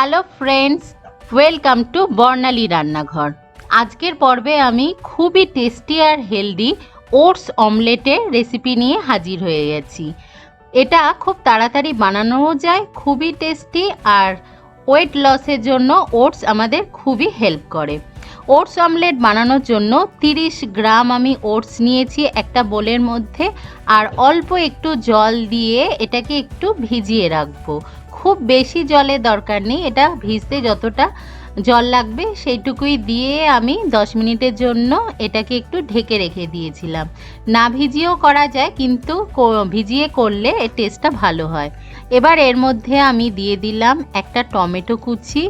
Hello friends, welcome to বর্ণালী রান্নাঘর। আজকের পর্বে আমি খুবই টেস্টি আর হেলদি ওটস অমলেটের রেসিপি নিয়ে হাজির হয়ে গেছি। এটা খুব তাড়াতাড়ি বানানোও যায়, খুবই টেস্টি, আর ওয়েট লসের জন্য ওটস আমাদের খুবই হেল্প করে। ওটস অমলেট বানানোর জন্য 30 গ্রাম আমি ওটস নিয়েছি একটা বোলের মধ্যে, আর অল্প একটু জল দিয়ে এটাকে একটু ভিজিয়ে রাখবো। খুব বেশি জলের দরকার নেই, এটা ভিজতে যতটা জল লাগবে সেইটুকুই দিয়ে আমি 10 মিনিটের জন্য এটাকে একটু ঢেকে রেখে দিয়েছিলাম। না ভিজিয়েও করা যায়, কিন্তু ভিজিয়ে করলে এর টেস্টটা ভালো হয়। এবার এর মধ্যে আমি দিয়ে দিলাম একটা টমেটো কুচি,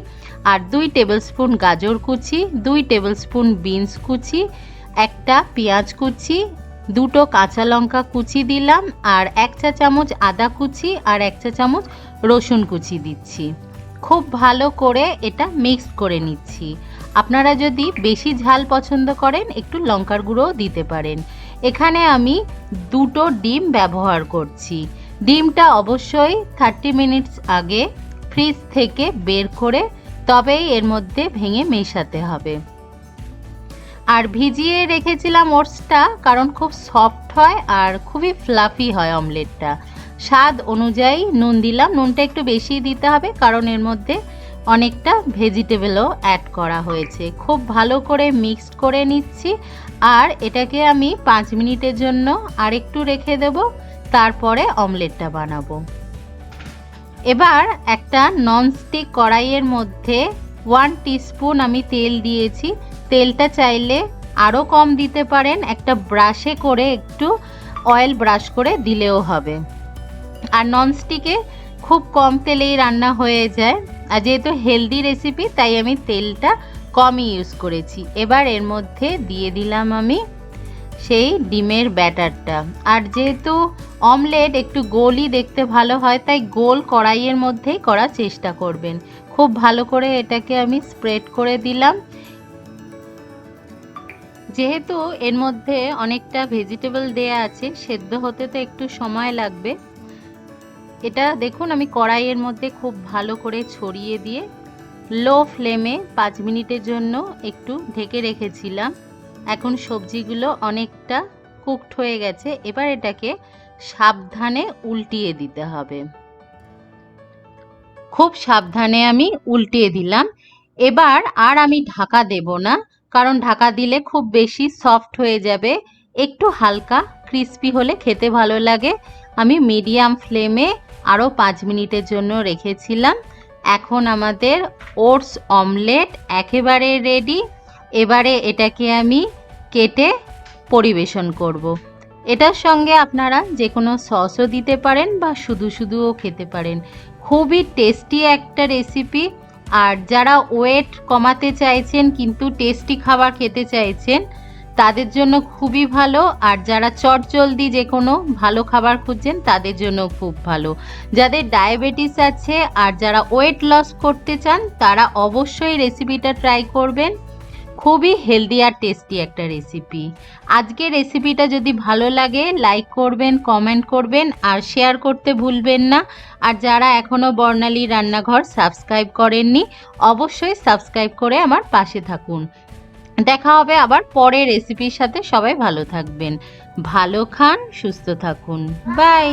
আর 2 টেবিলস্পুন গাজর কুচি, 2 টেবিলস্পুন বিনস কুচি, একটা পেঁয়াজ কুচি, 2টো কাঁচা লঙ্কা কুচি দিলাম, আর 1 চা চামচ আদা কুচি, আর 1 চা চামচ রসুন কুচি দিচ্ছি। খুব ভালো করে এটা মিক্স করে নিচ্ছি। আপনারা যদি বেশি ঝাল পছন্দ করেন একটু লঙ্কার গুঁড়োও দিতে পারেন। এখানে আমি 2টো ডিম ব্যবহার করছি। ডিমটা অবশ্যই 30 মিনিটস আগে ফ্রিজ থেকে বের করে তবেই এর মধ্যে ভেঙে মেশাতে হবে। আর ভিজিয়ে রেখেছিলাম ওটসটা, কারণ খুব সফট হয় আর খুবই ফ্লাফি হয় অমলেটটা। স্বাদ অনুযায়ী নুন দিলাম, নুনটা একটু বেশি দিতে হবে কারণ এর মধ্যে অনেকটা ভেজিটেবলও অ্যাড করা হয়েছে। খুব ভালো করে মিক্সড করে নিচ্ছি, আর এটাকে আমি 5 মিনিটের জন্য আরেকটু রেখে দেব, তারপরে অমলেটটা বানাবো। এবার একটা ননস্টিক কড়াইয়ের মধ্যে 1 টিস্পুন আমি তেল দিয়েছি। তেলটা চাইলে আরও কম দিতে পারেন, একটা ব্রাশে করে একটু অয়েল ব্রাশ করে দিলেও হবে। আর ননস্টিকে খুব কম তেলেই রান্না হয়ে যায়, আর যেহেতু হেলদি রেসিপি তাই আমি তেলটা কমই ইউজ করেছি। এবার এর মধ্যে দিয়ে দিলাম আমি সেই ডিমের ব্যাটারটা। আর যেহেতু অমলেট একটু গোলই দেখতে ভালো হয়, তাই গোল কড়াইয়ের মধ্যেই করার চেষ্টা করবেন। খুব ভালো করে এটাকে আমি স্প্রেড করে দিলাম। যেহেতু এর মধ্যে অনেকটা ভেজিটেবল দেয়া আছে, সেদ্ধ হতে তো একটু সময় লাগবে। এটা দেখুন আমি কড়াইয়ের মধ্যে খুব ভালো করে ছড়িয়ে দিয়ে লো ফ্লেমে 5 মিনিটের জন্য একটু ঢেকে রেখেছিলাম। এখন সবজিগুলো অনেকটা কুকড হয়ে গেছে। এবার এটাকে সাবধানে উল্টিয়ে দিতে হবে। খুব সাবধানে আমি উল্টিয়ে দিলাম। এবার আর আমি ঢাকা দেব না, কারণ ঢাকা দিলে খুব বেশি সফট হয়ে যাবে। একটু হালকা ক্রিস্পি হলে খেতে ভালো লাগে। আমি মিডিয়াম ফ্লেমে আরও 5 মিনিটের জন্য রেখেছিলাম। এখন আমাদের ওটস অমলেট একেবারে রেডি। এবারে এটাকে আমি কেটে পরিবেশন করব। এটার সঙ্গে আপনারা যে কোনো সসও দিতে পারেন বা শুধু শুধুও খেতে পারেন। খুবই টেস্টি একটা রেসিপি। আর যারা ওয়েট কমাতে চাইছেন কিন্তু টেস্টি খাবার খেতে চাইছেন তাদের জন্য খুবই ভালো, আর যারা চটজলদি যে কোনো ভালো খাবার খুঁজছেন তাদের জন্য খুব ভালো। যাদের ডায়াবেটিস আছে আর যারা ওয়েট লস করতে চান তারা অবশ্যই রেসিপিটা ট্রাই করবেন। খুবই হেলদি আর টেস্টি একটা রেসিপি। আজকের রেসিপিটা যদি ভালো লাগে লাইক করবেন, কমেন্ট করবেন, আর শেয়ার করতে ভুলবেন না। আর যারা এখনও বর্ণালী রান্নাঘর সাবস্ক্রাইব করেননি অবশ্যই সাবস্ক্রাইব করে আমার পাশে থাকুন। দেখা হবে আবার পরের রেসিপির সাথে। সবাই ভালো থাকবেন, ভালো খান, সুস্থ থাকুন। বাই।